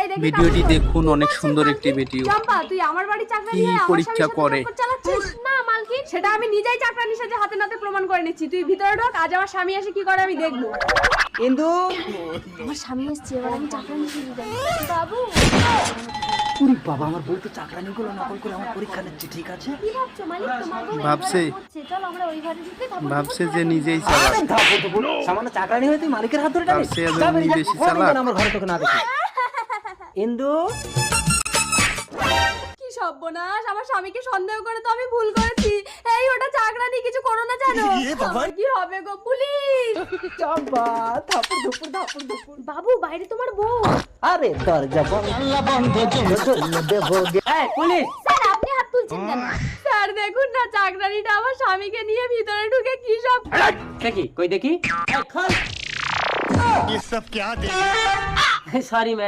দেখি ভিডিওটি দেখুন, অনেক সুন্দর একটি ভিডিও। চম্পা, তুই আমার বাড়ি চাকরানি কি হয়ে আমার পরীক্ষা স্বামীর সাথে করে? চক্কর চালাচ্ছিস? না মালকিন, সেটা আমি নিজেই চাকরানি সাথে হাতে নাতে প্রমাণ করে নিচ্ছি। তুই ভিতরে ঢোক, আজ আমার স্বামী এসে কি করে আমি দেখবো। ইন্দু, আমার স্বামী এসেছে, এবার আমি চাকরানি শুরু যাই। বাবু, উরি বাবা, আমার বউ তো চাকরানিগুলো নকল করে আমার পরীক্ষা নিচ্ছে, ঠিক আছে? কি ভাবছো মালিক? তোমার বউ এই ভাবছে। ঘরে ঘুমোচ্ছে। চল আমরা ওই ঘরে ঢুকে তারপর ভাবছে দুপুর যে করে নিজেই ঘুমাবো। চালাক। আরে ধাপো তো বল, সামান্য চাকরানি হয়ে তুই মালিকের হাত ধরে টানিস? ভাবছে এবার যা বেরিয়ে যা, বেশি কোনোদিন চালাক। যেন আমার ঘরে তোকে না দেখি। ইন্দু, কি সর্বনাশ, আমার স্বামীকে সন্দেহ করে তো আমি ভুল করেছি। এই ওটা চাকরানি, কিছু করো না জানো। আমার কি হবে গো, পুলিশ! চম্পা, ধাপুর ধুপুর ধাপুর ধুপুর। বাবু, বাইরে তোমার বউ। আরে দরজা বন্ধ দেবো গে। এই পুলিশ, স্যার আপনি হাত তুলছেন কেন? স্যার দেখুন না, চাকরানিটা আমার স্বামীকে নিয়ে ভিতরে ঢুকে কি সব। দেখি কই দেখি। ये सब क्या देख সরি ম্যাডাম।